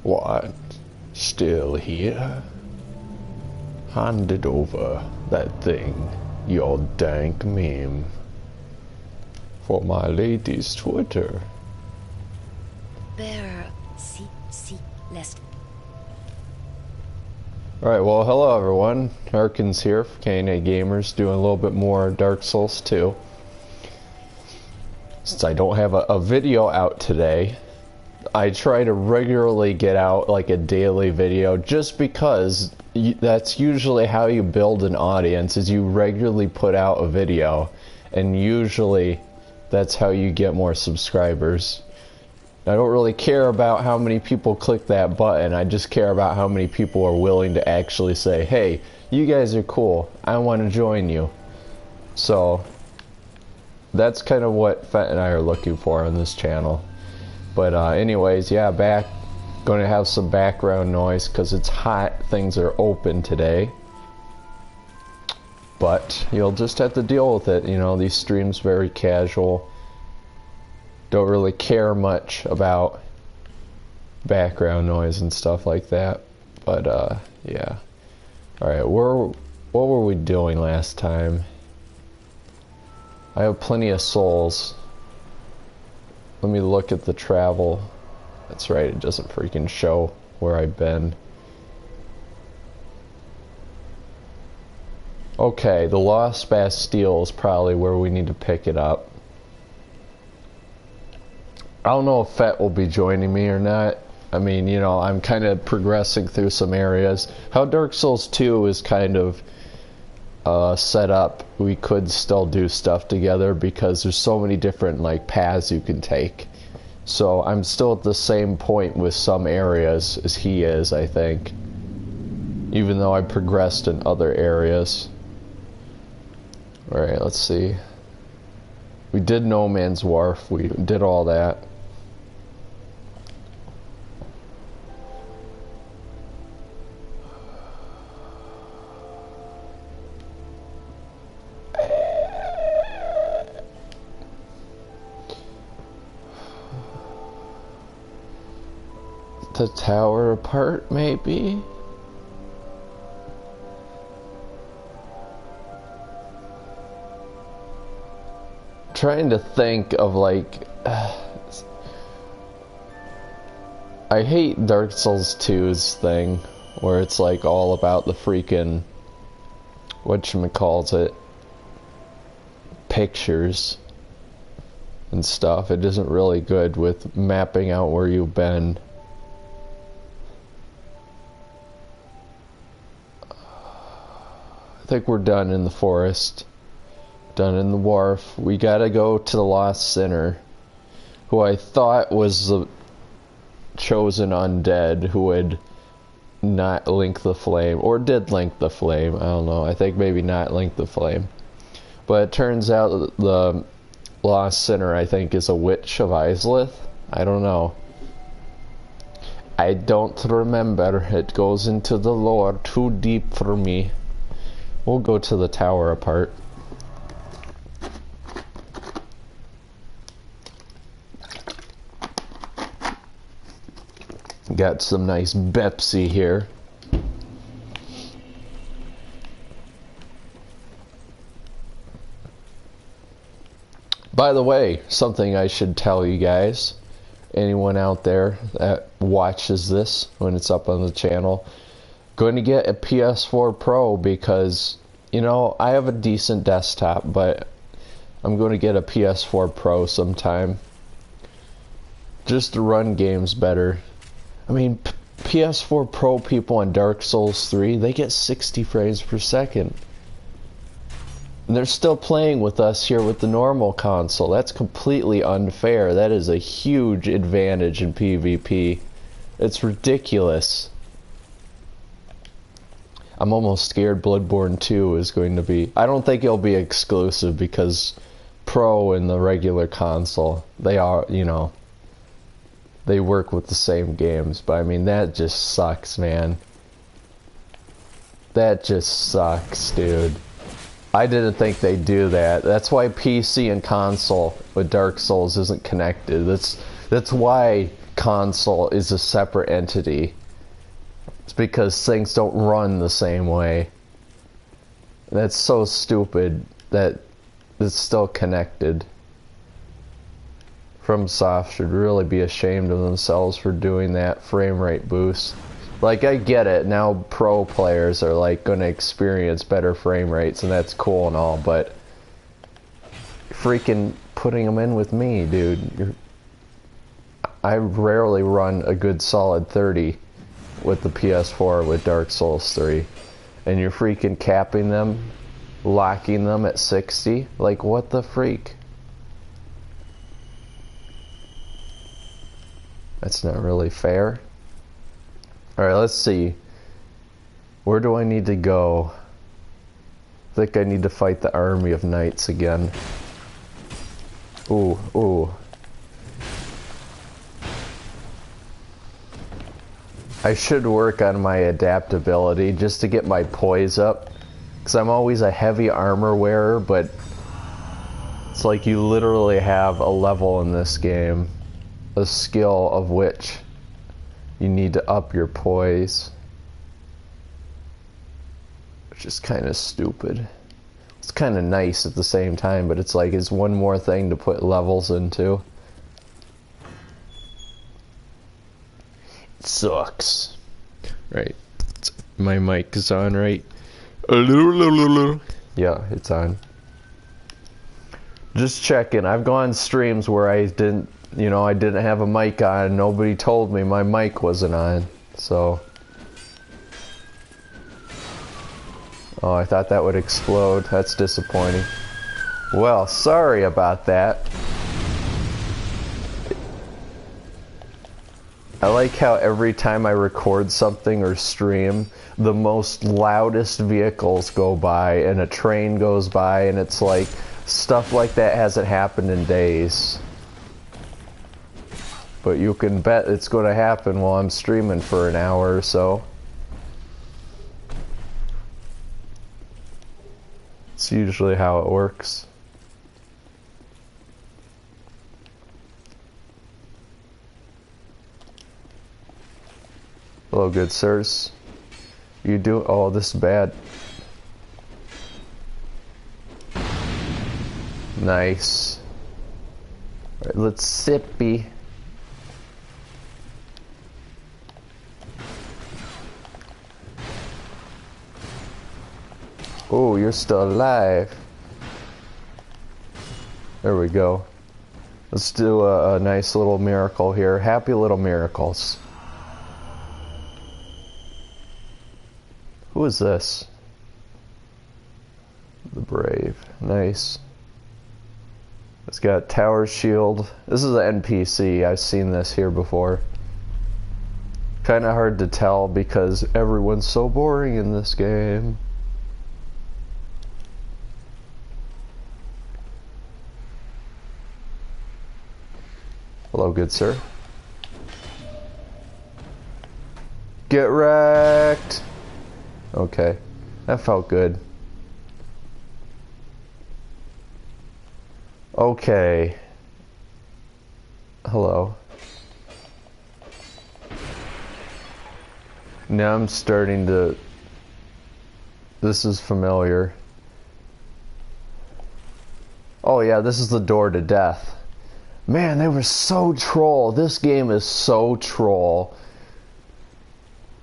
What? Still here? Hand it over, that thing, your dank meme. For my lady's Twitter. Bear, see, lest. Alright, well, hello everyone. Harkins here for K&A Gamers, doing a little bit more Dark Souls 2. Since I don't have a video out today, I try to regularly get out like a daily video just because that's usually how you build an audience, is you regularly put out a video, and usually that's how you get more subscribers. I don't really care about how many people click that button, I just care about how many people are willing to actually say, hey, you guys are cool, I want to join you. So that's kind of what Fett and I are looking for on this channel. But anyways, yeah, going to have some background noise because it's hot, things are open today. But you'll just have to deal with it, you know, these streams very casual. Don't really care much about background noise and stuff like that. But yeah. Alright, what were we doing last time? I have plenty of souls. Let me look at the travel. That's right, it doesn't freaking show where I've been. Okay, the Lost Bastille is probably where we need to pick it up. I don't know if Fett will be joining me or not. I mean, you know, I'm kind of progressing through some areas. How Dark Souls 2 is kind of set up, we could still do stuff together because there's so many different like paths you can take. So I'm still at the same point with some areas as he is, I think, even though I progressed in other areas. Alright, let's see. We did No Man's Wharf, we did all that. The tower apart, maybe? Trying to think of like I hate Dark Souls 2's thing where it's like all about the freaking whatchamacallit pictures and stuff. It isn't really good with mapping out where you've been. I think we're done in the forest, done in the wharf. We gotta go to the Lost Sinner, who I thought was the chosen undead who would not link the flame, or did link the flame, I don't know, I think maybe not link the flame. But it turns out the Lost Sinner, I think, is a witch of Izalith. I don't know. I don't remember, it goes into the lore too deep for me. We'll go to the tower apart. Got some nice Pepsi here. By the way, something I should tell you guys, anyone out there that watches this when it's up on the channel, going to get a PS4 Pro because, you know, I have a decent desktop, but I'm going to get a PS4 Pro sometime just to run games better. I mean, PS4 Pro people on Dark Souls 3, they get 60 frames per second. And they're still playing with us here with the normal console. That's completely unfair. That is a huge advantage in PvP. It's ridiculous. I'm almost scared Bloodborne 2 is going to be... I don't think it'll be exclusive because Pro and the regular console, they are, you know, they work with the same games. But I mean, that just sucks, man. That just sucks, dude. I didn't think they'd do that. That's why PC and console with Dark Souls isn't connected. That's why console is a separate entity. It's because things don't run the same way. That's so stupid that it's still connected. FromSoft should really be ashamed of themselves for doing that frame rate boost. Like, I get it, now pro players are like going to experience better frame rates, and that's cool and all, but freaking putting them in with me, dude. I rarely run a good solid 30 with the PS4 with Dark Souls 3, and you're freaking capping them, locking them at 60? Like, what the freak? That's not really fair. Alright, let's see. Where do I need to go? I think I need to fight the army of knights again. Ooh, ooh. I should work on my adaptability just to get my poise up. Because I'm always a heavy armor wearer, but it's like you literally have a level in this game. A skill of which you need to up your poise. Which is kind of stupid. It's kind of nice at the same time, but it's like it's one more thing to put levels into. It sucks. Right. My mic is on, right? Yeah, it's on. Just checking. I've gone streams where I didn't, you know, I didn't have a mic on and nobody told me my mic wasn't on, so. Oh, I thought that would explode. That's disappointing. Well, sorry about that. I like how every time I record something or stream, the most loudest vehicles go by and a train goes by, and it's like, stuff like that hasn't happened in days. But you can bet it's going to happen while I'm streaming for an hour or so. It's usually how it works. Hello, good sirs. You do? Oh, this is bad. Nice. All right, let's sippy. Oh, you're still alive. There we go. Let's do a nice little miracle here. Happy little miracles. Who is this? The Brave. Nice. It's got tower shield. This is an NPC. I've seen this here before. Kind of hard to tell because everyone's so boring in this game. Hello, good sir. Get wrecked! Okay, that felt good. Okay. Hello. Now I'm starting to... This is familiar. Oh yeah, this is the door to death. Man, they were so troll. This game is so troll.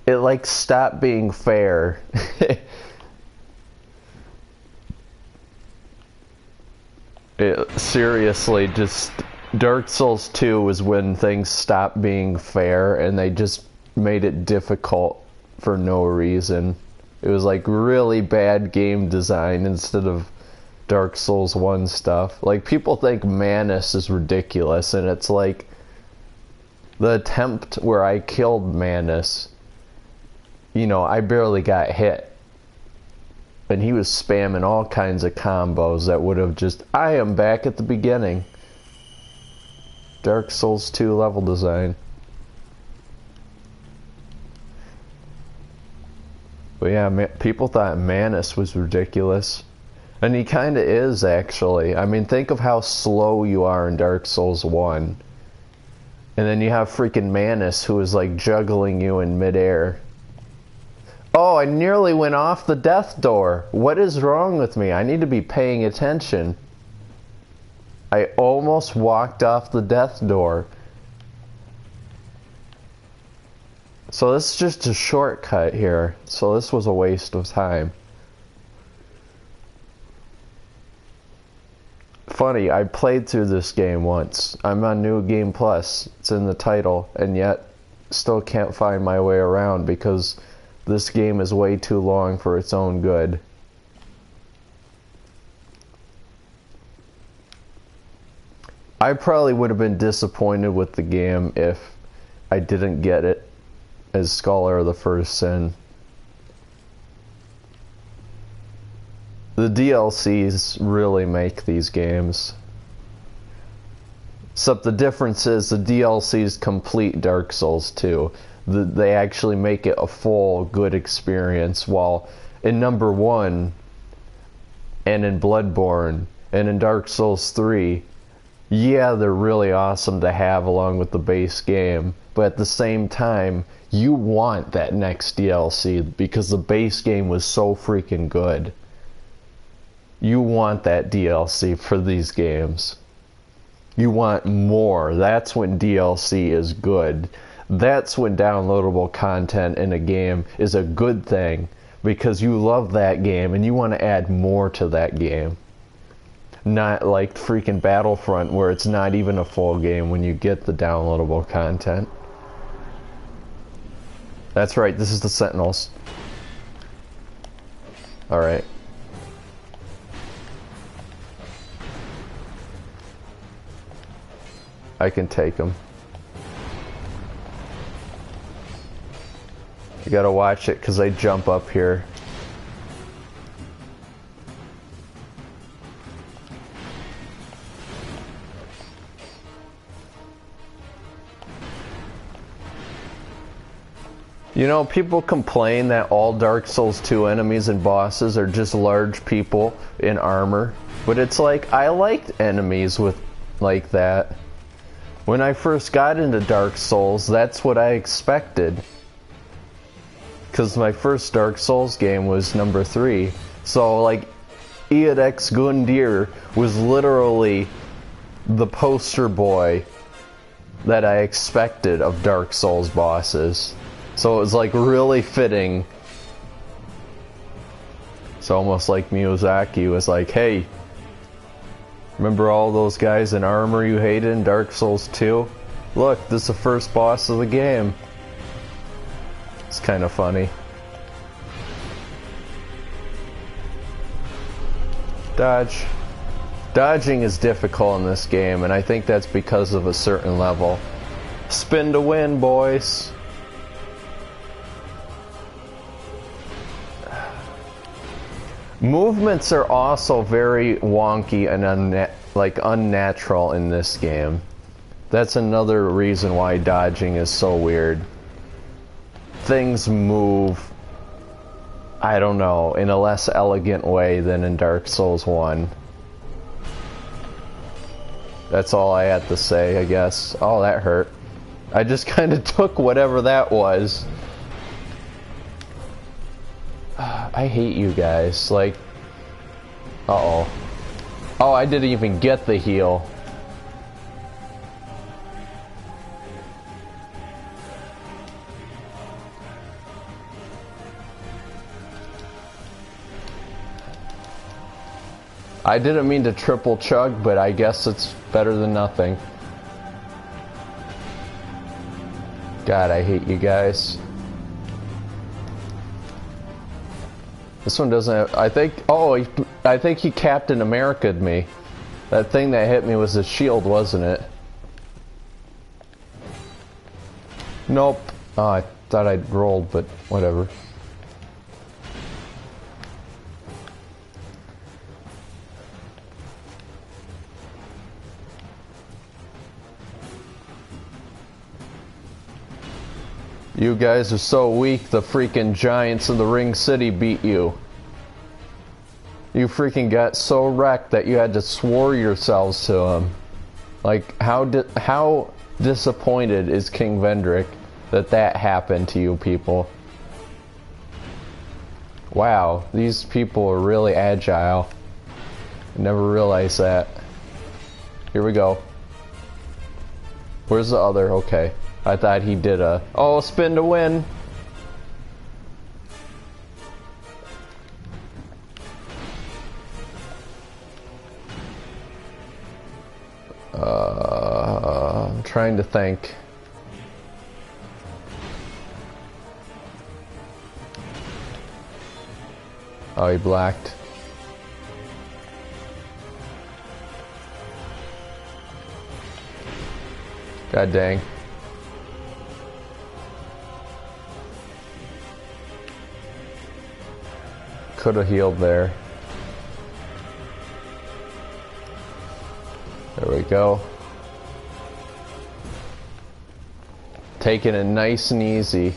It like stopped being fair. It seriously just... Dark Souls 2 was when things stopped being fair and they just made it difficult for no reason. It was like really bad game design instead of Dark Souls 1 stuff. Like, people think Manus is ridiculous, and it's like the attempt where I killed Manus, you know, I barely got hit. And he was spamming all kinds of combos that would have just... I am back at the beginning. Dark Souls 2 level design. But yeah, people thought Manus was ridiculous. And he kind of is, actually. I mean, think of how slow you are in Dark Souls 1. And then you have freaking Manus who is like juggling you in midair. Oh, I nearly went off the death door. What is wrong with me? I need to be paying attention. I almost walked off the death door. So this is just a shortcut here. So this was a waste of time. Funny, I played through this game once. I'm on New Game Plus. It's in the title, and yet still can't find my way around because this game is way too long for its own good. I probably would have been disappointed with the game if I didn't get it as Scholar of the First Sin. The DLCs really make these games. Except the difference is the DLCs complete Dark Souls 2. They actually make it a full, good experience, while in number 1, and in Bloodborne, and in Dark Souls 3, yeah, they're really awesome to have along with the base game, but at the same time, you want that next DLC because the base game was so freaking good. You want that DLC for these games. You want more. That's when DLC is good. That's when downloadable content in a game is a good thing, because you love that game and you want to add more to that game. Not like freaking Battlefront, where it's not even a full game when you get the downloadable content. That's right, this is the Sentinels. Alright. I can take them. You gotta watch it because they jump up here. You know, people complain that all Dark Souls 2 enemies and bosses are just large people in armor, but it's like, I liked enemies with like that. When I first got into Dark Souls, that's what I expected. Because my first Dark Souls game was number 3. So, like, Eodex Gundyr was literally the poster boy that I expected of Dark Souls bosses. So it was, like, really fitting. It's almost like Miyazaki was like, hey, remember all those guys in armor you hated in Dark Souls 2? Look, this is the first boss of the game. It's kind of funny. Dodge. Dodging is difficult in this game, and I think that's because of a certain level. Spin to win, boys. Movements are also very wonky and unnatural in this game. That's another reason why dodging is so weird. Things move, I don't know, in a less elegant way than in Dark Souls 1. That's all I had to say, I guess. Oh, that hurt. I just kind of took whatever that was. I hate you guys. Like, uh-oh. Oh, I didn't even get the heal. I didn't mean to triple chug, but I guess it's better than nothing. God, I hate you guys. This one doesn't have, I think, oh, I think he Captain America'd me. That thing that hit me was a shield, wasn't it? Nope. Oh, I thought I'd rolled, but whatever. You guys are so weak, the freaking giants in the Ring City beat you. You freaking got so wrecked that you had to swore yourselves to them. Like, how disappointed is King Vendrick that happened to you people? Wow, these people are really agile. I never realized that. Here we go. Where's the other? Okay. I thought he did a... Oh, spin to win! I'm trying to think. Oh, he blacked. God dang. Could have healed there. There we go. Taking it nice and easy.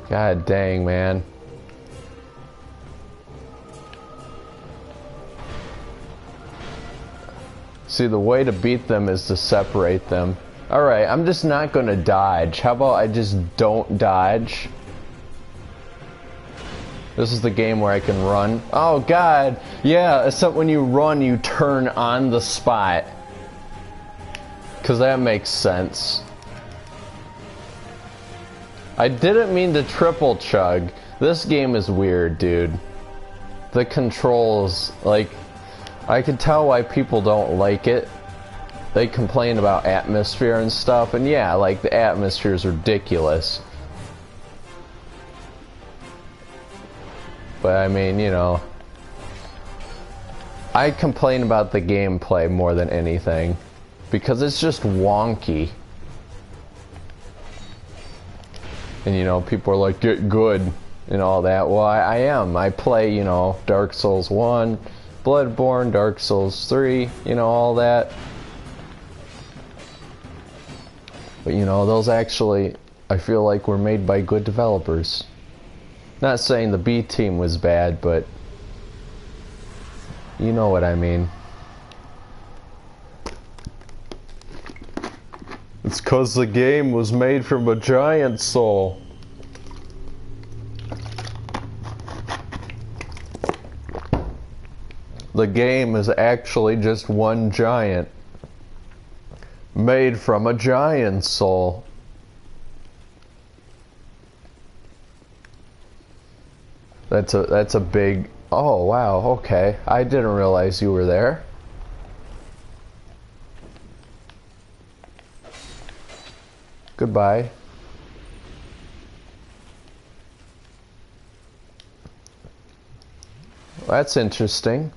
God dang, man. See, the way to beat them is to separate them. Alright, I'm just not gonna dodge. How about I just don't dodge? This is the game where I can run. Oh god! Yeah, except when you run, you turn on the spot. Cause that makes sense. I didn't mean to triple chug. This game is weird, dude. The controls, like, I can tell why people don't like it. They complain about atmosphere and stuff, and yeah, like, the atmosphere is ridiculous. But I mean, you know, I complain about the gameplay more than anything, because it's just wonky. And you know, people are like, get good and all that. Well, I am. I play, you know, Dark Souls 1, Bloodborne, Dark Souls 3, you know, all that. But you know, those actually, I feel like, were made by good developers. Not saying the B team was bad, but you know what I mean. It's 'cause the game was made from a giant soul. The game is actually just one giant. Made from a giant soul. That's a big... Oh, wow, okay. I didn't realize you were there. Goodbye. That's interesting.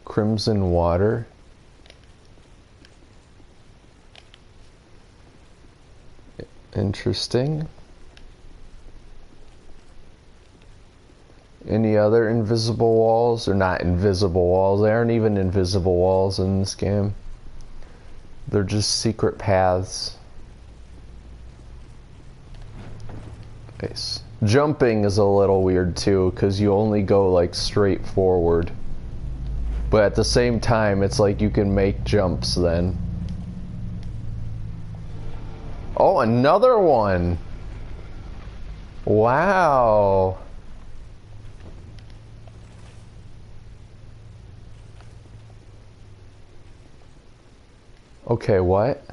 Crimson water. Interesting. Any other invisible walls? Or not invisible walls. They aren't even invisible walls in this game. They're just secret paths. Nice. Jumping is a little weird too, because you only go like straight forward. But at the same time, it's like you can make jumps then. Oh, another one! Wow! Okay, what?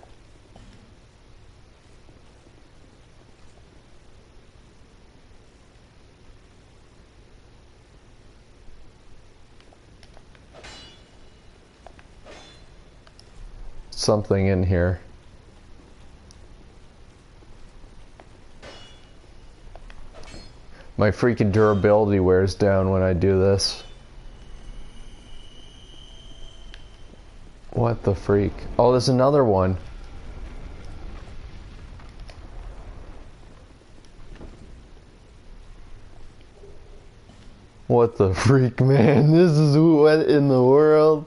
Something in here. My freaking durability wears down when I do this. What the freak? Oh, there's another one. What the freak, man? This is what in the world?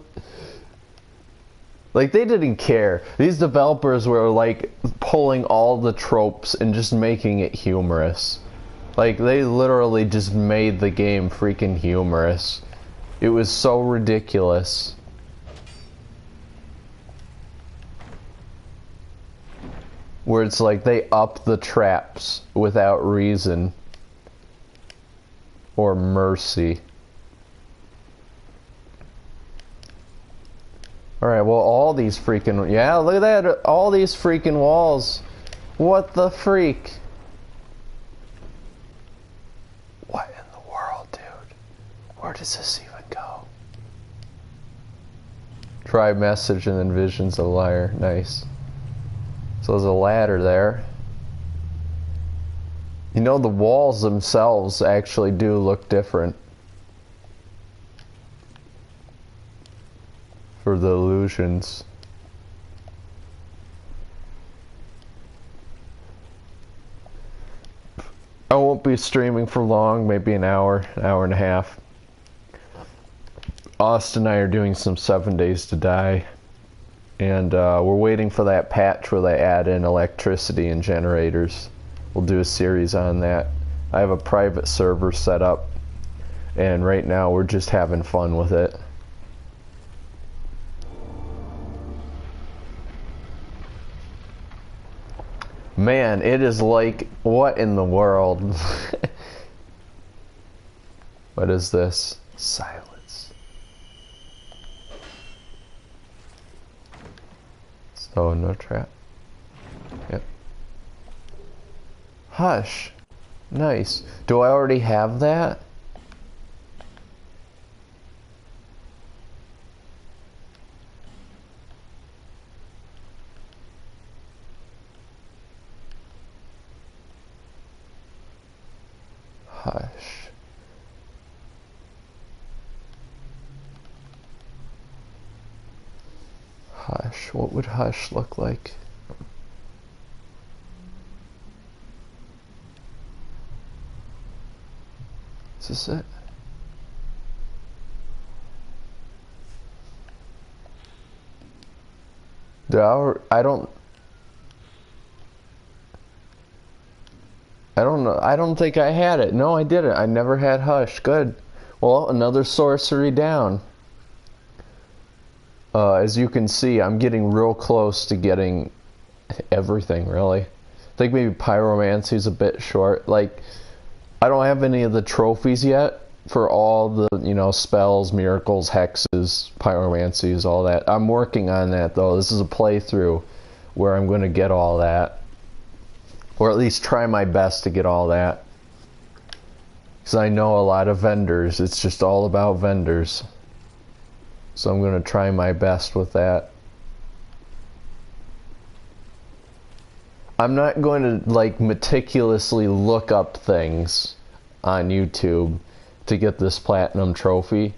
Like, they didn't care. These developers were, like, pulling all the tropes and just making it humorous. Like, they literally just made the game freaking humorous. It was so ridiculous. Where it's like they up the traps without reason or mercy. Alright, well, all these freaking... Yeah, look at that! All these freaking walls! What the freak? What in the world, dude? Where does this even go? Try message and then vision's a liar. Nice. So there's a ladder there. You know, the walls themselves actually do look different. For the illusions. I won't be streaming for long, maybe an hour and a half. Austin and I are doing some 7 Days to Die. And we're waiting for that patch where they add in electricity and generators. We'll do a series on that. I have a private server set up. And right now we're just having fun with it. Man, it is like, what in the world? What is this? Silence. So, no trap. Yep. Hush. Nice. Do I already have that? Hush. Hush. What would hush look like? Is this it? I don't know. I don't think I had it. No, I didn't. I never had hush. Good. Well, another sorcery down. As you can see, I'm getting real close to getting everything, really. I think maybe pyromancy's a bit short. Like, I don't have any of the trophies yet for all the, you know, spells, miracles, hexes, pyromancies, all that. I'm working on that, though. This is a playthrough where I'm going to get all that. Or at least try my best to get all that. Because I know a lot of vendors. It's just all about vendors. So I'm going to try my best with that. I'm not going to, like, meticulously look up things on YouTube to get this platinum trophy.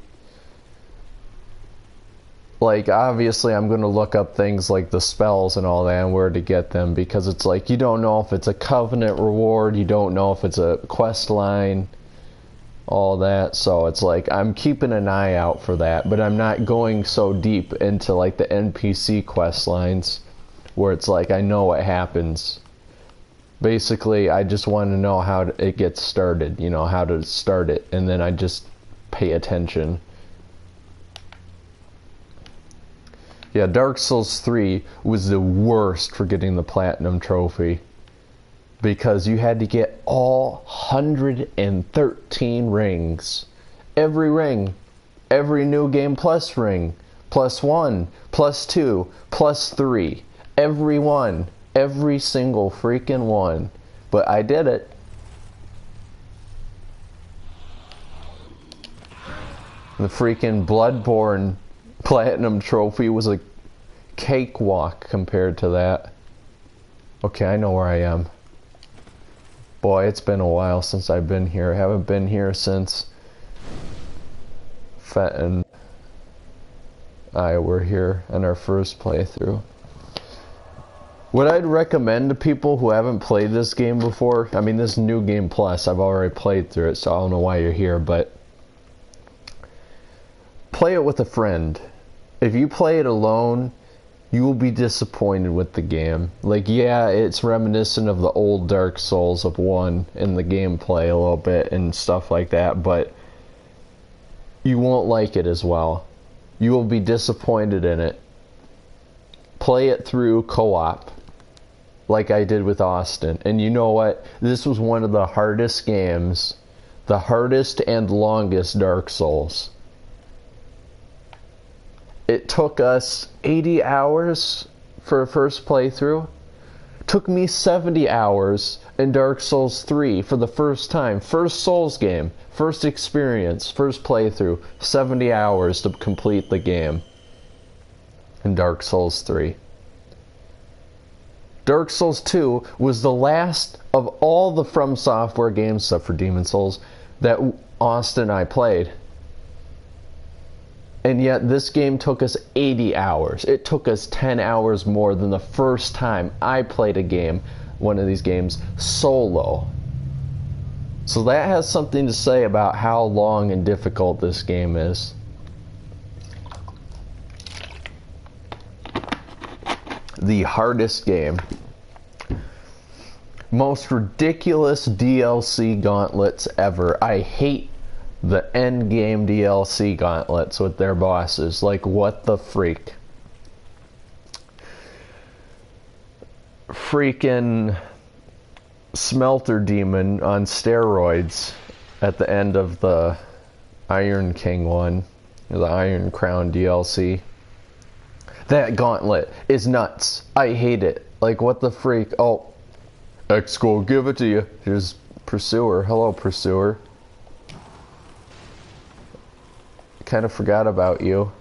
Like, obviously I'm going to look up things like the spells and all that and where to get them, because it's like, you don't know if it's a covenant reward, you don't know if it's a quest line, all that. So it's like, I'm keeping an eye out for that, but I'm not going so deep into like the NPC quest lines where it's like, I know what happens. Basically, I just want to know how it gets started, you know, how to start it, and then I just pay attention. Yeah, Dark Souls 3 was the worst for getting the Platinum Trophy. Because you had to get all 113 rings. Every ring. Every New Game Plus ring. +1, +2, +3. Every one. Every single freaking one. But I did it. The freaking Bloodborne Platinum Trophy was a cakewalk compared to that. Okay, I know where I am. Boy, it's been a while since I've been here. I haven't been here since Fett and I were here in our first playthrough. What I'd recommend to people who haven't played this game before, I mean, this New Game Plus, I've already played through it, so I don't know why you're here, but Play it with a friend. If you play it alone, you will be disappointed with the game. Like, yeah, it's reminiscent of the old Dark Souls of 1 in the gameplay a little bit and stuff like that, but you won't like it as well. You will be disappointed in it. Play it through co-op, like I did with Austin. And you know what? This was one of the hardest games, the hardest and longest Dark Souls. It took us 80 hours for a first playthrough. Took me 70 hours in Dark Souls 3 for the first time. First Souls game, first experience, first playthrough. 70 hours to complete the game in Dark Souls 3. Dark Souls 2 was the last of all the From Software games, except for Demon Souls, that Austin and I played. And yet this game took us 80 hours. It took us 10 hours more than the first time I played a game, one of these games, solo. So that has something to say about how long and difficult this game is. The hardest game. Most ridiculous DLC gauntlets ever. I hate the end game DLC gauntlets with their bosses. Like, what the freak? Freaking Smelter Demon on steroids at the end of the Iron King one, the Iron Crown DLC. That gauntlet is nuts. I hate it. Like, what the freak? Oh, X-School, give it to you. Here's Pursuer. Hello, Pursuer. Kind of forgot about you.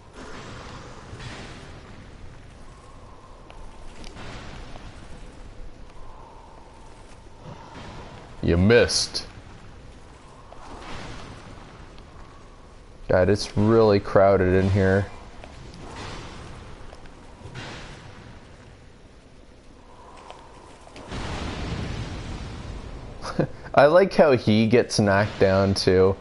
You missed. God, it's really crowded in here. I like how he gets knocked down too.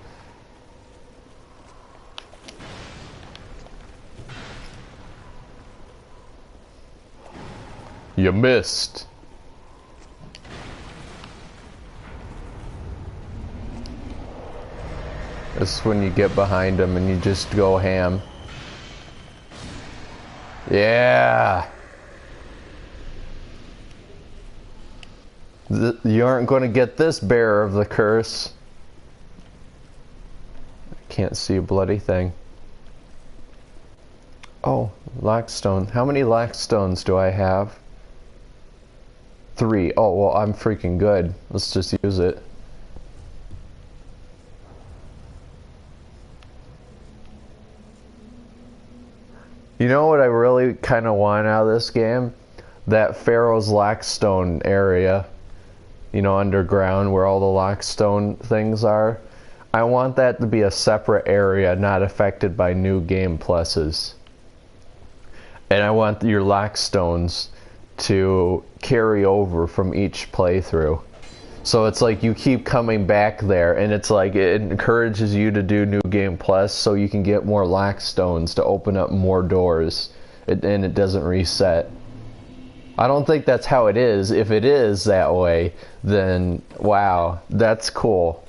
You missed. This is when you get behind him and you just go ham. Yeah. You aren't going to get this, bearer of the curse. I can't see a bloody thing. Oh, lockstone. How many lockstones do I have? 3. Oh, well, I'm freaking good. Let's just use it. You know what I really kind of want out of this game? That Pharaoh's Lockstone area. You know, underground where all the Lockstone things are. I want that to be a separate area, not affected by new game pluses. And I want your Lockstones to carry over from each playthrough. So it's like you keep coming back there, and it's like it encourages you to do New Game Plus so you can get more Lockstones to open up more doors, and it doesn't reset. I don't think that's how it is. If it is that way, then wow, that's cool.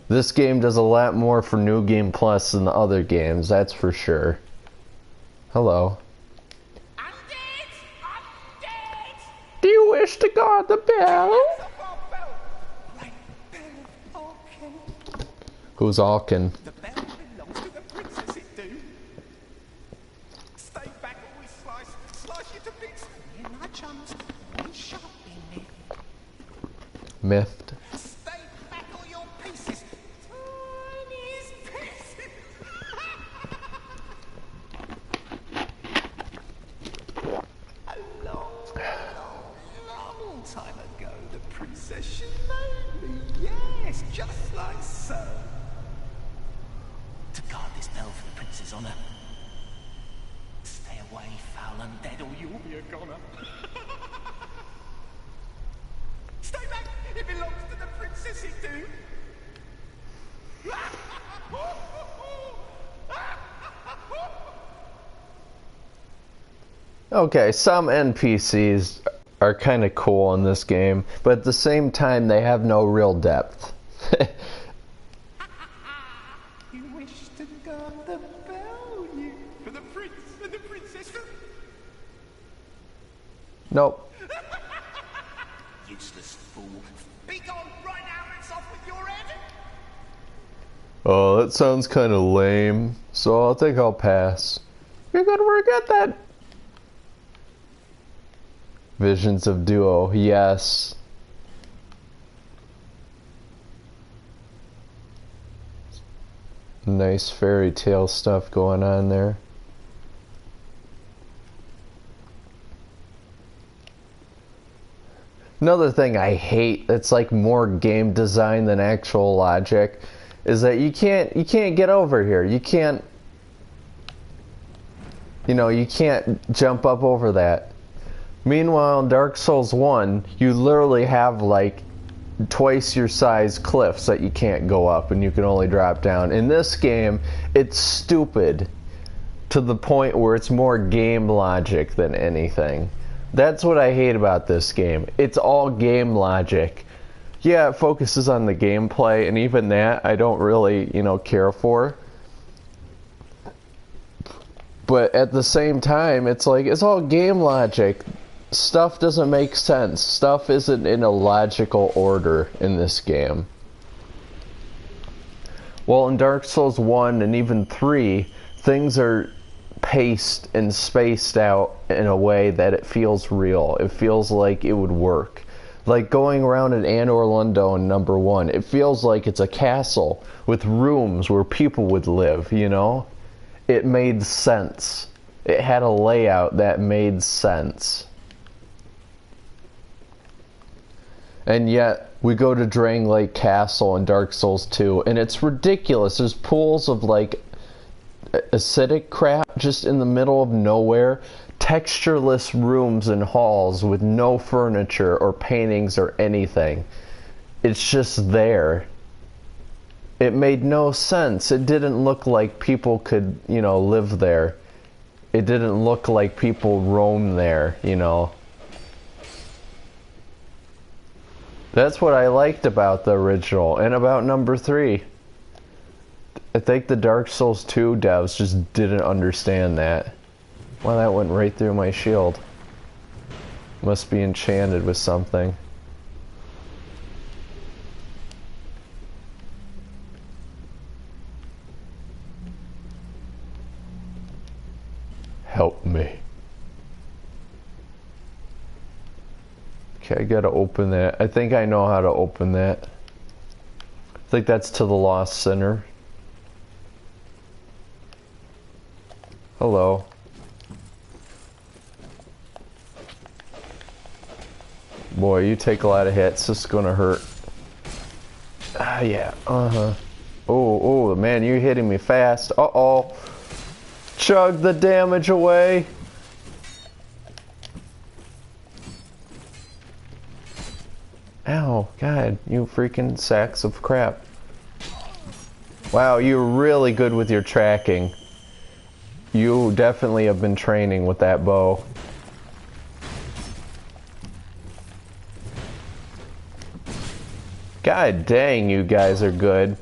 This game does a lot more for New Game Plus than the other games, that's for sure. Hello. I'm dead! I'm dead! Do you wish to guard the bell? Who's Alkin? The bell belongs to the princess, it do. Stay back or we slice you to bits. Yeah, my chums, we sharp in there. Miffed. Stay back or your pieces. Tiniest pieces. A long time ago, the princess she made me. Yes, just like so. To guard this bell for the prince's honour. Stay away, foul undead, or you'll be a goner. Stay back! It belongs to the princess, it do! Okay, some NPCs are kind of cool in this game, but at the same time, they have no real depth. You wish to guard the bell, you. For the prince and the princess. Nope. Useless fool. Be gone right now, it's off with your head. Oh, that sounds kind of lame, so I think I'll pass. You're gonna regret that. Visions of Duo, yes. Nice fairy tale stuff going on there. Another thing I hate that's like more game design than actual logic is that you can't get over here. You can't jump up over that. Meanwhile, in Dark Souls 1, you literally have like twice your size cliffs that you can't go up and you can only drop down. In this game, it's stupid to the point where it's more game logic than anything. That's what I hate about this game. It's all game logic. Yeah, it focuses on the gameplay, and even that I don't really, care for. But at the same time, it's like, it's all game logic. Stuff doesn't make sense. Stuff isn't in a logical order in this game. Well, in Dark Souls 1 and even 3, things are paced and spaced out in a way that it feels real. It feels like it would work. Like going around in Anor Londo in number 1, it feels like it's a castle with rooms where people would live, It made sense. It had a layout that made sense. And yet, we go to Drang Lake Castle in Dark Souls 2, and it's ridiculous. There's pools of, like, acidic crap just in the middle of nowhere. Textureless rooms and halls with no furniture or paintings or anything. It's just there. It made no sense. It didn't look like people could, live there. It didn't look like people roam there, That's what I liked about the original and about number 3. I think the Dark Souls 2 devs just didn't understand that. Well, that went right through my shield. Must be enchanted with something. Help me. Okay, I gotta open that. I think I know how to open that. I think that's to the Lost Sinner. Hello. Boy, you take a lot of hits. This is gonna hurt. Ah, yeah. Oh, man, you're hitting me fast. Uh-oh. Chug the damage away. Ow, God, you freaking sacks of crap. Wow, you're really good with your tracking. You definitely have been training with that bow. God dang, you guys are good.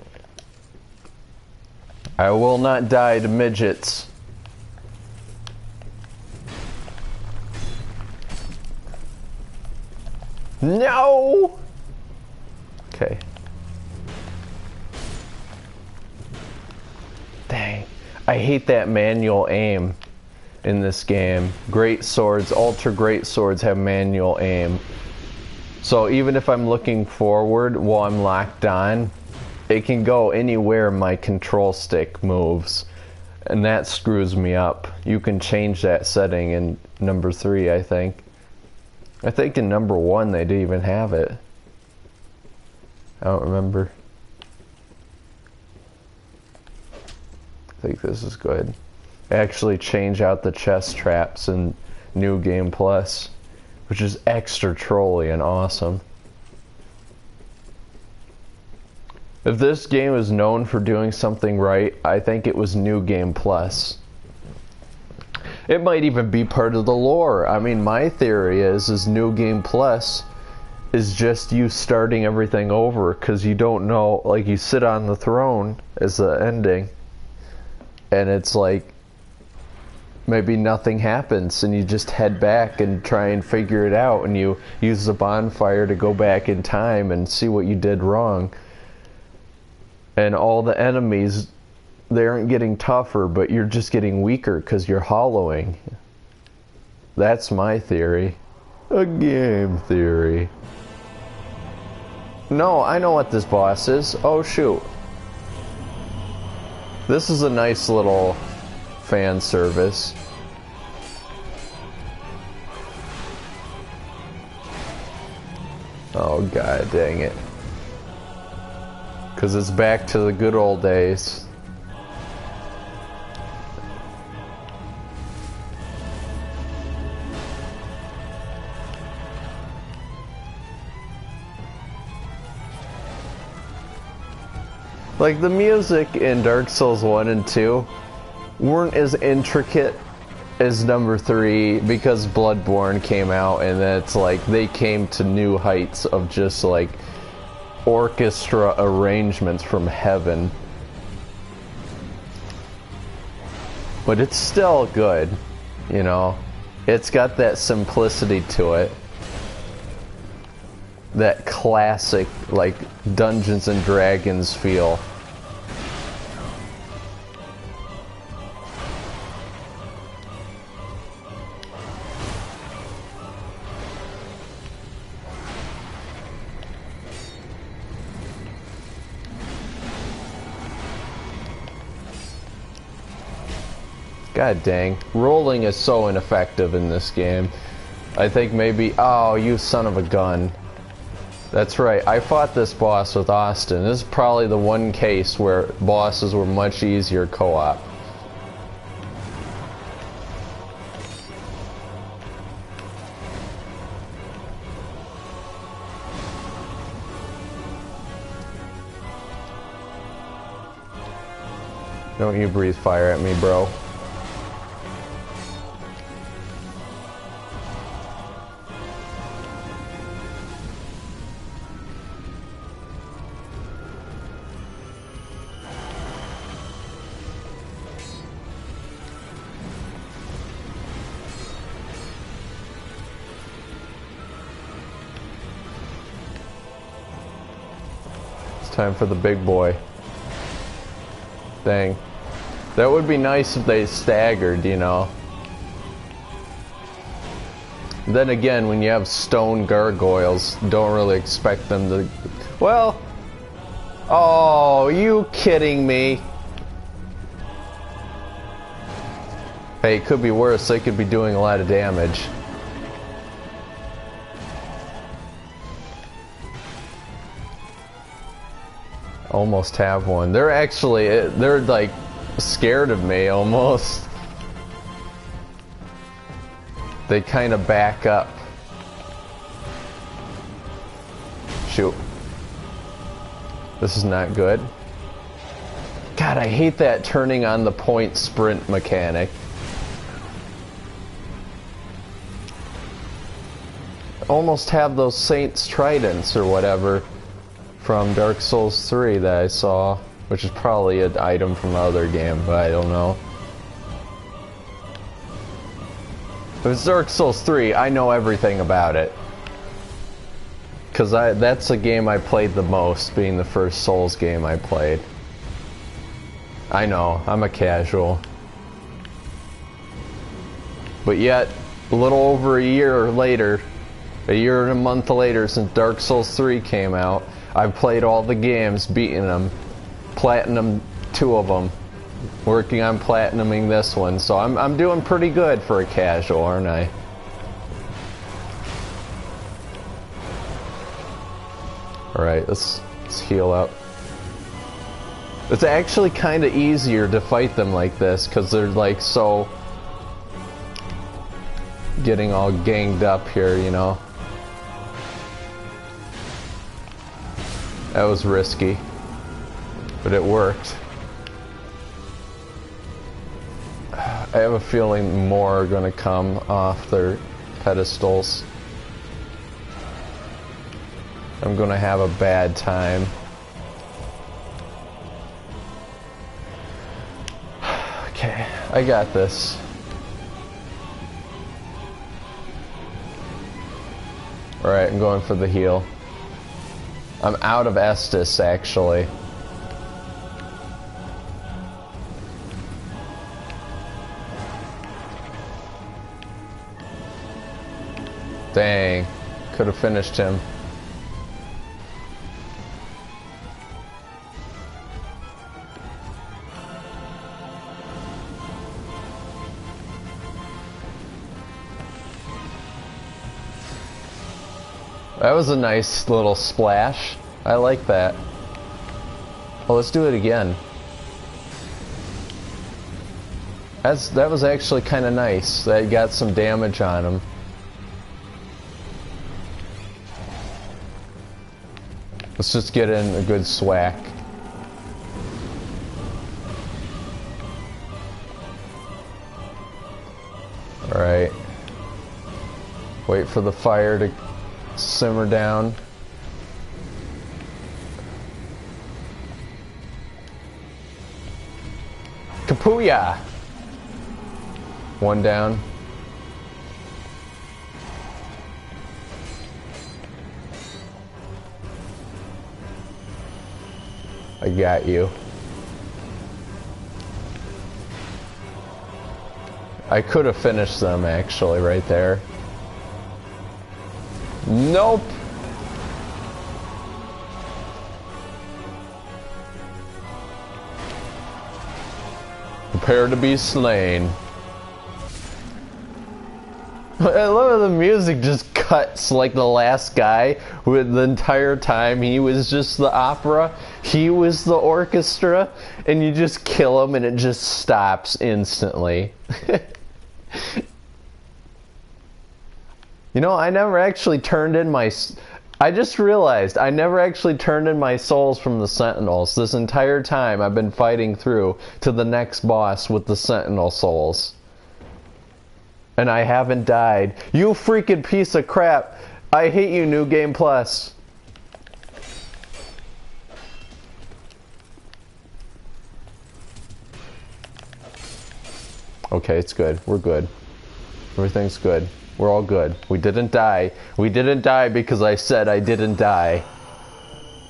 I will not die to midgets. No! Okay. Dang. I hate that manual aim in this game. Great swords, ultra great swords have manual aim. So even if I'm looking forward while I'm locked on, it can go anywhere my control stick moves. And that screws me up. You can change that setting in number 3, I think. I think in number 1 they didn't even have it. I don't remember. I think this is good. Actually change out the chest traps in New Game Plus, which is extra trolly and awesome. If this game is known for doing something right, I think it was New Game Plus. It might even be part of the lore. I mean, my theory is New Game Plus is just you starting everything over, because you don't know, like, you sit on the throne as the ending, and it's like maybe nothing happens and you just head back and try and figure it out, and you use the bonfire to go back in time and see what you did wrong. And all the enemies, they aren't getting tougher, but you're just getting weaker because you're hollowing. That's my theory. A game theory. No, I know what this boss is. Oh shoot. This is a nice little fan service. Oh god dang it. 'Cause it's back to the good old days. Like, the music in Dark Souls 1 and 2 weren't as intricate as number 3, because Bloodborne came out, and it's like they came to new heights of just like orchestra arrangements from heaven. But it's still good, you know. It's got that simplicity to it. That classic, like, Dungeons and Dragons feel. God dang. Rolling is so ineffective in this game. I think maybe... Oh, you son of a gun. That's right, I fought this boss with Austin. This is probably the one case where bosses were much easier co-op. Don't you breathe fire at me, bro. Time for the big boy. Dang. That would be nice if they staggered, you know. Then again, when you have stone gargoyles, don't really expect them to... Well... Oh, you kidding me? Hey, it could be worse. They could be doing a lot of damage. Almost have one. They're actually, they're like scared of me almost. They kind of back up. Shoot. This is not good. God, I hate that turning on the point sprint mechanic. Almost have those Saints Tridents or whatever from Dark Souls 3 that I saw, which is probably an item from another game, but I don't know. If it's Dark Souls 3, I know everything about it. Because that's the game I played the most, being the first Souls game I played. I know, I'm a casual. But yet, a little over a year later, a year and a month later since Dark Souls 3 came out, I've played all the games, beaten them, platinum 2 of them, working on platinuming this one, so I'm doing pretty good for a casual, aren't I? Alright, let's heal up. It's actually kind of easier to fight them like this, because they're like so... getting all ganged up here, you know? That was risky, but it worked. I have a feeling more are gonna come off their pedestals. I'm gonna have a bad time. Okay, I got this. Alright, I'm going for the heal. I'm out of Estus, actually. Dang. Could have finished him. That was a nice little splash. I like that. Well, let's do it again. That was actually kind of nice. That got some damage on him. Let's just get in a good swack. Alright. Wait for the fire to simmer down. Kapuya! One down. I got you. I could have finished them actually right there. Nope. Prepare to be slain. I love how the music just cuts like the last guy with the entire time he was just the opera, he was the orchestra, and you just kill him and it just stops instantly. You know, I never actually turned in my... I just realized I never actually turned in my souls from the Sentinels. This entire time I've been fighting through to the next boss with the Sentinel souls. And I haven't died. You freaking piece of crap. I hate you, New Game Plus. Okay, it's good. We're good. Everything's good. We're all good. We didn't die. We didn't die because I said I didn't die.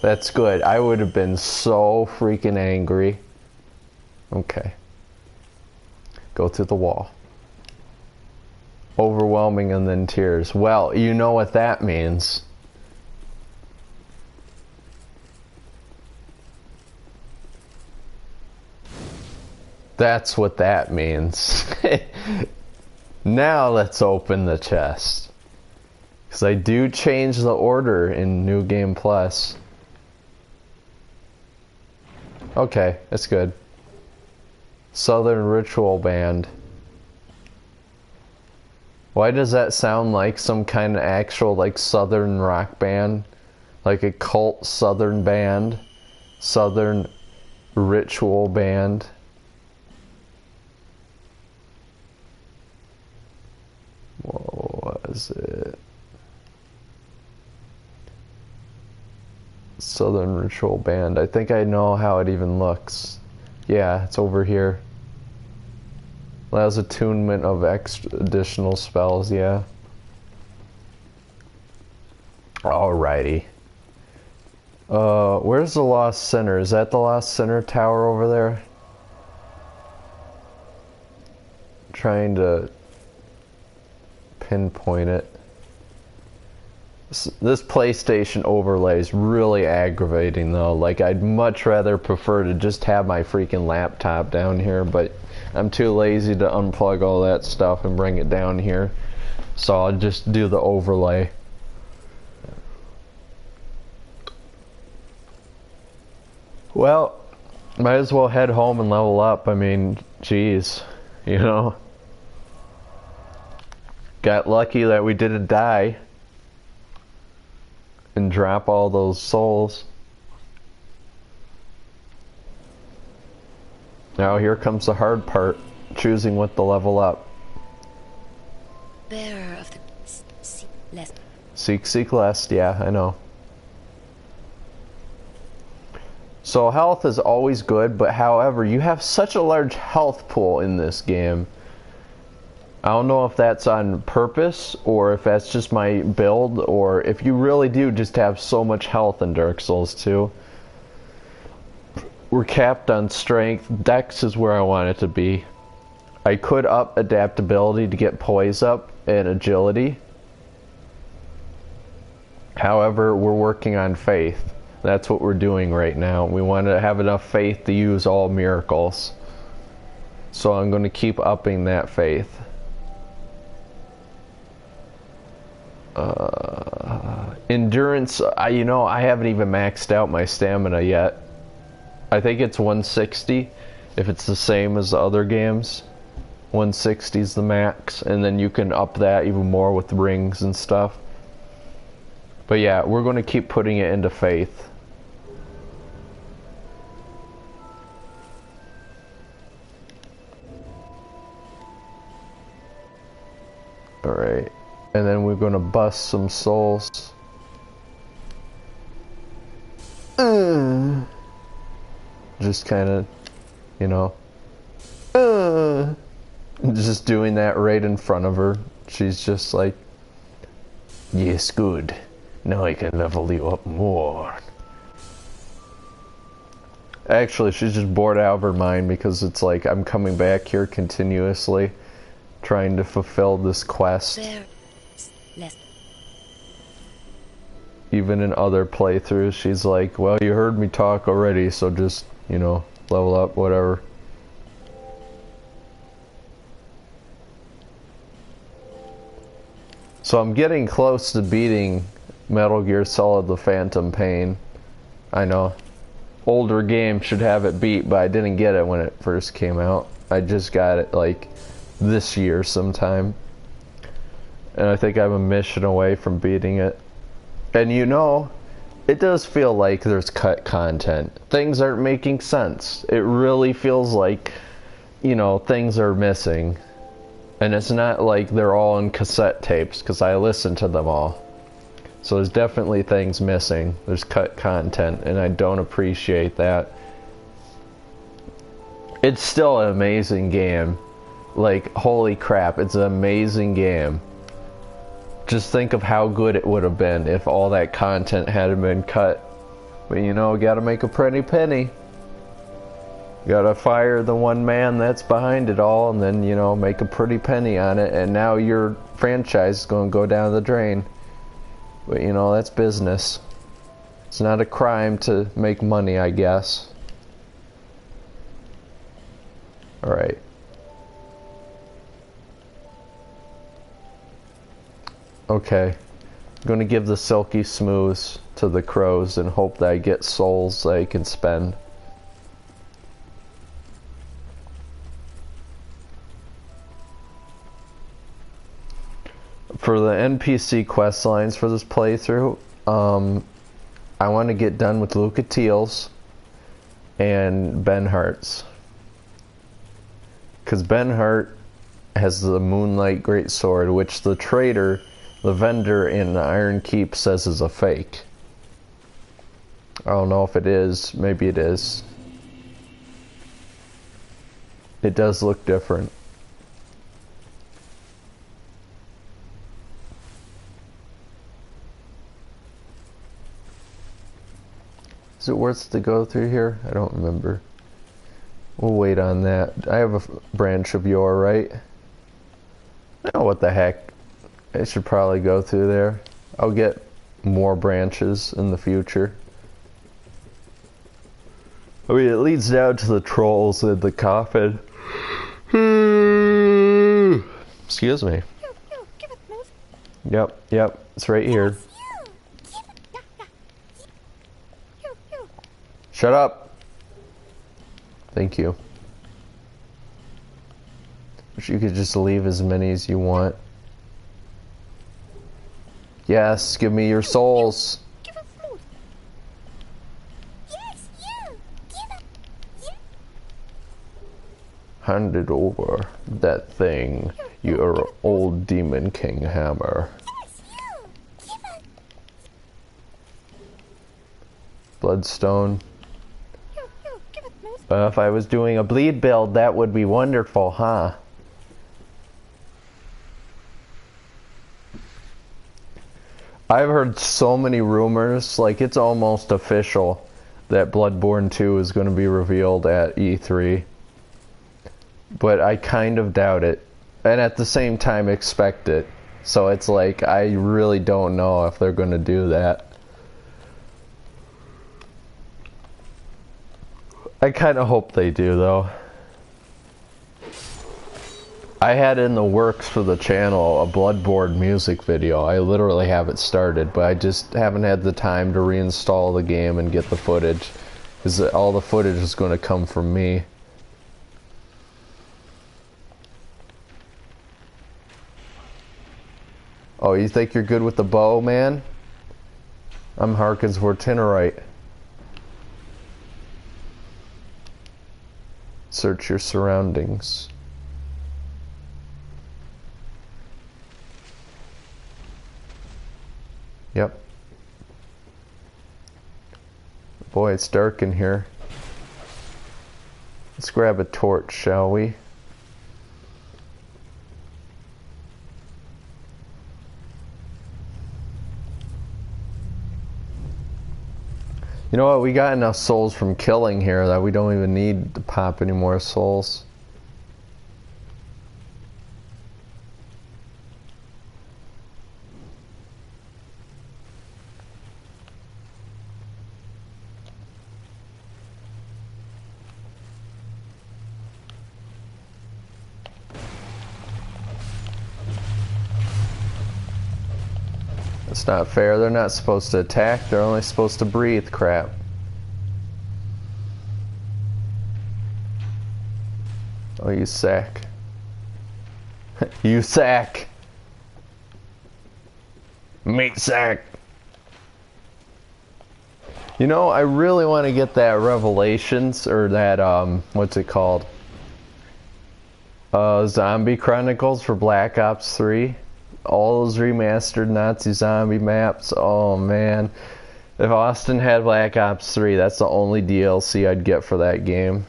That's good. I would have been so freaking angry. Okay. Go to the wall. Overwhelming and then tears. Well, you know what that means. That's what that means. Now let's open the chest. Because I do change the order in New Game Plus. Okay, that's good. Southern Ritual Band. Why does that sound like some kind of actual like Southern rock band? Like a cult Southern band? Southern Ritual Band? What was it? Southern Ritual Band. I think I know how it even looks. Yeah, it's over here. Allows attunement of additional spells, yeah. Alrighty. Where's the Lost Sinner? Is that the Lost Sinner tower over there? Trying to pinpoint it. This PlayStation overlay is really aggravating though. Like, I'd much rather prefer to just have my freaking laptop down here, but I'm too lazy to unplug all that stuff and bring it down here. So I'll just do the overlay. Well, might as well head home and level up. I mean, geez, you know. Got lucky that we didn't die and drop all those souls. Now here comes the hard part. choosing what to level up. Bearer of the seek less. Seek lest, yeah, I know. So health is always good, but however, you have such a large health pool in this game. I don't know if that's on purpose, or if that's just my build, or if you really do just have so much health in Dark Souls 2. We're capped on strength. Dex is where I want it to be. I could up adaptability to get poise up and agility. However, we're working on faith. That's what we're doing right now. We want to have enough faith to use all miracles. So I'm going to keep upping that faith. Endurance, I haven't even maxed out my stamina yet. I think it's 160 if it's the same as the other games. 160 is the max, and then you can up that even more with rings and stuff. But yeah, we're going to keep putting it into faith. Alright, and then we're going to bust some souls. Just kind of, just doing that right in front of her. She's just like, yes, good. Now I can level you up more. Actually, she's just bored out of her mind because it's like I'm coming back here continuously trying to fulfill this quest. Even in other playthroughs, she's like, well, you heard me talk already, so just, level up, whatever. So I'm getting close to beating Metal Gear Solid The Phantom Pain. I know. Older game should have it beat, but I didn't get it when it first came out. I just got it, like, this year sometime. And I think I'm a mission away from beating it. And it does feel like there's cut content. Things aren't making sense. It really feels like, things are missing. And it's not like they're all in cassette tapes, because I listened to them all. So there's definitely things missing. There's cut content, and I don't appreciate that. It's still an amazing game. Like, holy crap, it's an amazing game. Just think of how good it would have been if all that content hadn't been cut. But gotta make a pretty penny. Gotta fire the one man that's behind it all, and then, make a pretty penny on it, and now your franchise is gonna go down the drain. But, that's business. It's not a crime to make money, I guess. Alright. Okay. I'm gonna give the silky smooths to the crows and hope that I get souls that I can spend. For the NPC quest lines for this playthrough, I want to get done with Lucatiel's and Ben Hart's. Because Ben Hart has the Moonlight Greatsword, which the trader, the vendor in the Iron Keep, says is a fake. I don't know if it is. Maybe it is. It does look different. Is it worth to go through here? I don't remember. We'll wait on that. I have a branch of yore, right? Oh, what the heck. I should probably go through there. I'll get more branches in the future. I mean, it leads down to the trolls in the coffin. Excuse me. Yep, it's right here. Shut up. Thank you. Wish you could just leave as many as you want. Yes, give me your souls. Hand it over. That thing. Your old Demon King hammer. Yes, you! Keep it! Bloodstone. You, give it, Moose. If I was doing a bleed build, that would be wonderful, huh? I've heard so many rumors, like it's almost official, that Bloodborne 2 is going to be revealed at E3. But I kind of doubt it. And at the same time expect it. So it's like, I really don't know if they're going to do that. I kind of hope they do, though. I had in the works for the channel a Bloodborne music video. I literally have it started, but I just haven't had the time to reinstall the game and get the footage. Because all the footage is going to come from me. Oh, you think you're good with the bow, man? I'm Harkins Vortinerite. Search your surroundings. Yep. Boy, it's dark in here. Let's grab a torch, shall we? You know what, we got enough souls from killing here that we don't even need to pop any more souls. It's not fair. They're not supposed to attack. They're only supposed to breathe. Crap. Oh, you sack. You sack. Meat sack. You know, I really want to get that Revelations, or that, what's it called? Zombie Chronicles for Black Ops 3. All those remastered Nazi zombie maps. Oh man, if Austin had Black Ops 3, that's the only DLC I'd get for that game.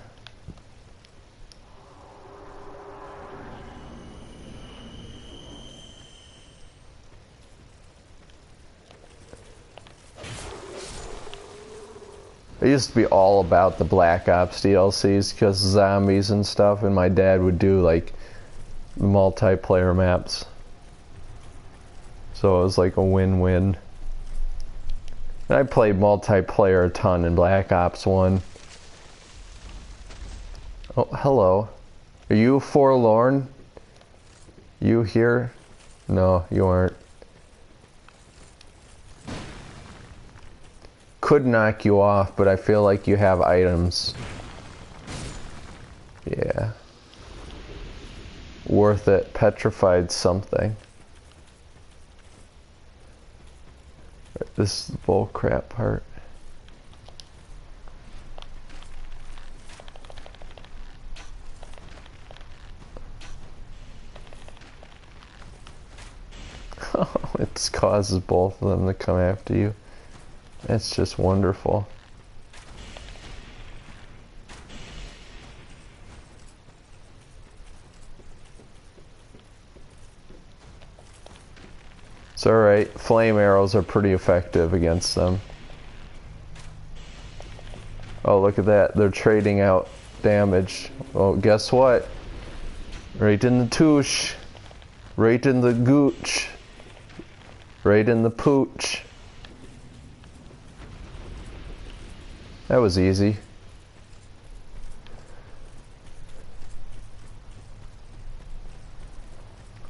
I used to be all about the Black Ops DLCs because zombies and stuff, and my dad would do like multiplayer maps. So it was like a win-win. I played multiplayer a ton in Black Ops 1. Oh, hello. Are you forlorn? You here? No, you aren't. Could knock you off, but I feel like you have items. Yeah. Worth it. Petrified something. This is the bull crap part. Oh, it causes both of them to come after you. That's just wonderful. It's alright, flame arrows are pretty effective against them. Oh, look at that, they're trading out damage. Oh, guess what? Right in the touche. Right in the gooch. Right in the pooch. That was easy.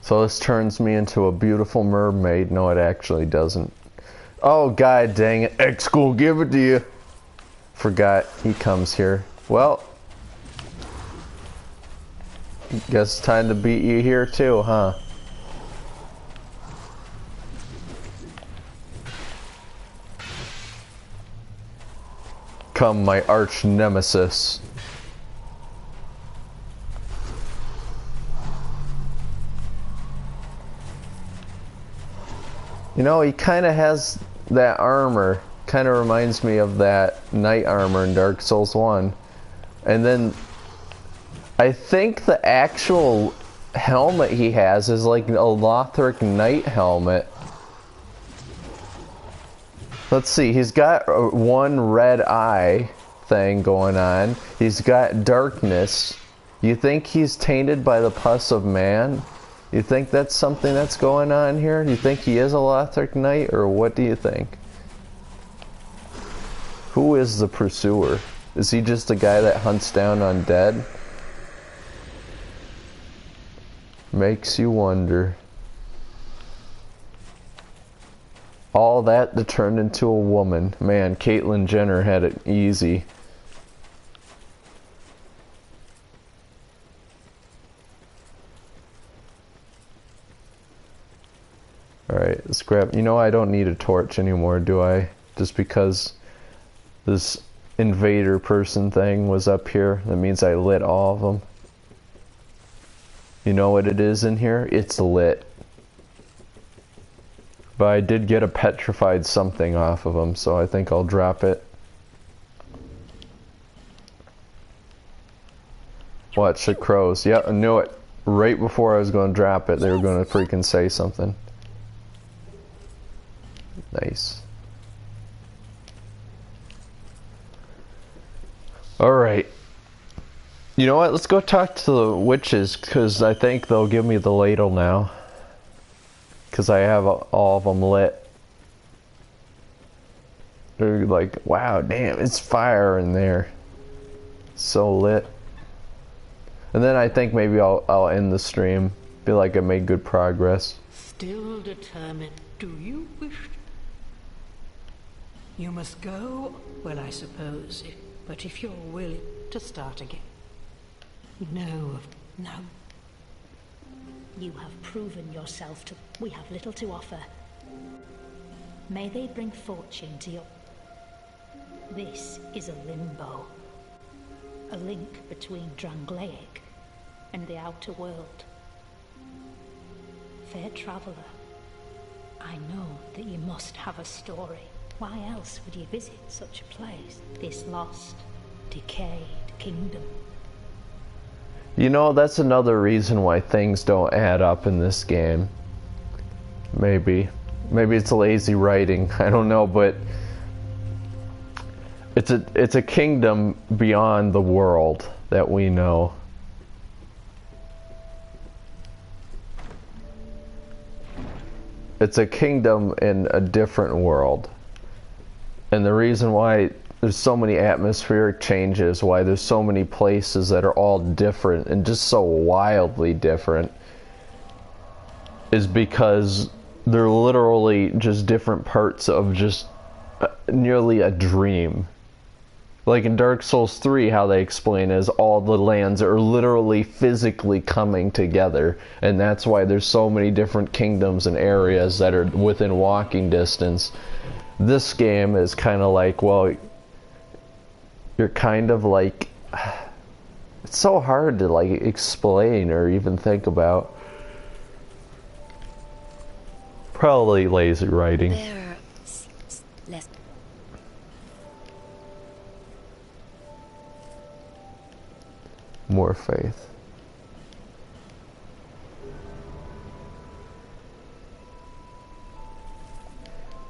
So this turns me into a beautiful mermaid. No, it actually doesn't. Oh, god dang it. X will give it to you. Forgot he comes here. Well, guess it's time to beat you here too, huh? Come, my arch nemesis. You know, he kind of has that armor. Kind of reminds me of that knight armor in Dark Souls 1. And then I think the actual helmet he has is like a Lothric knight helmet. Let's see, he's got one red eye thing going on. He's got darkness. You think he's tainted by the pus of man? You think that's something that's going on here? Do you think he is a Lothric knight, or what do you think? Who is the pursuer? Is he just a guy that hunts down undead? Makes you wonder. All that to turn into a woman. Man, Caitlyn Jenner had it easy. Alright, let's grab... You know, I don't need a torch anymore, do I? Just because this invader person thing was up here. That means I lit all of them. You know what it is in here? It's lit. But I did get a petrified something off of them, so I think I'll drop it. Watch the crows. Yep, I knew it. Right before I was going to drop it, they were going to freaking say something. Nice. Alright. You know what? Let's go talk to the witches, because I think they'll give me the ladle now. Because I have all of them lit. They're like, wow, damn, it's fire in there. So lit. And then I think maybe I'll end the stream. Feel like I made good progress. Still determined, do you wish? You must go, well, I suppose, but if you're willing to start again. No. You have proven yourself to... We have little to offer. May they bring fortune to your... This is a limbo. A link between Drangleic and the outer world. Fair traveller, I know that you must have a story. Why else would you visit such a place? This lost, decayed kingdom. You know, that's another reason why things don't add up in this game. Maybe. Maybe it's lazy writing. I don't know, but it's a kingdom beyond the world that we know. It's a kingdom in a different world. And the reason why there's so many atmospheric changes, why there's so many places that are all different and just so wildly different, is because they're literally just different parts of just nearly a dream. Like in Dark Souls 3, how they explain is all the lands are literally physically coming together, and that's why there's so many different kingdoms and areas that are within walking distance. This game is kind of like, well, you're kind of like, it's so hard to like explain or even think about. Probably lazy writing. There seems less. More faith.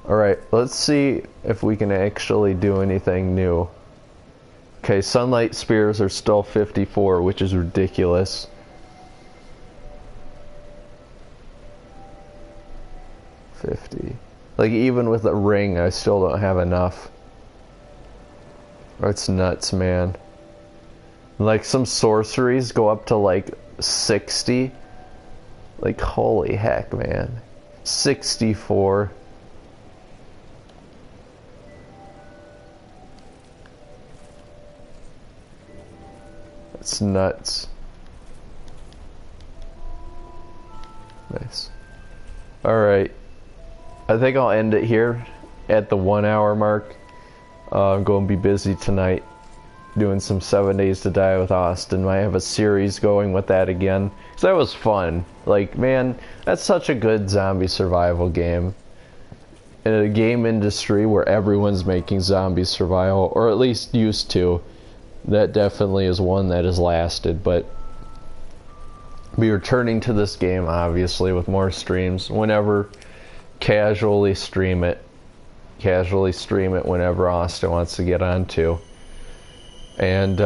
Alright, let's see if we can actually do anything new. Okay, sunlight spears are still 54, which is ridiculous. Like, even with a ring, I still don't have enough. That's nuts, man. Like, some sorceries go up to, like, 60. Like, holy heck, man. 64. That's nuts. Nice. Alright. I think I'll end it here at the 1 hour mark. I'm going to be busy tonight doing some 7 Days to Die with Austin. I have a series going with that again. 'Cause that was fun. Like, man, that's such a good zombie survival game. in a game industry where everyone's making zombie survival, or at least used to, that definitely is one that has lasted. But be returning to this game, obviously, with more streams whenever. Casually stream it whenever Austin wants to get on to. And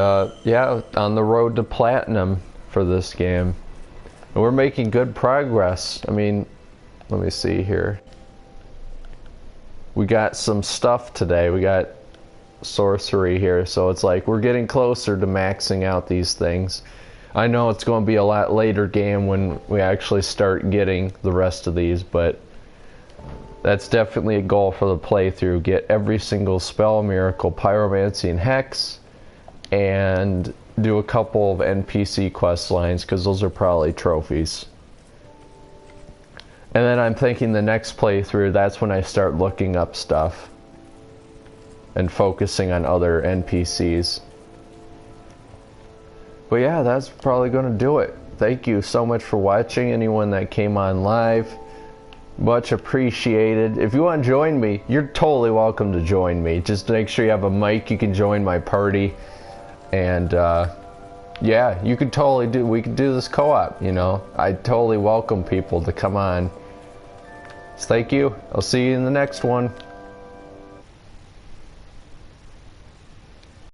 yeah, on the road to platinum for this game, and we're making good progress. I mean, let me see here, we got some stuff today, we got sorcery here, so it's like we're getting closer to maxing out these things. I know it's going to be a lot later game when we actually start getting the rest of these, but that's definitely a goal for the playthrough. Get every single spell, miracle, pyromancy, and hex, and do a couple of NPC quest lines, because those are probably trophies. And then I'm thinking the next playthrough, that's when I start looking up stuff and focusing on other NPCs. But yeah, that's probably going to do it. Thank you so much for watching, anyone that came on live. Much appreciated. If you want to join me, you're totally welcome to join me. Just make sure you have a mic, you can join my party. And yeah, you could totally we could do this co-op, you know. I totally welcome people to come on. So thank you. I'll see you in the next one.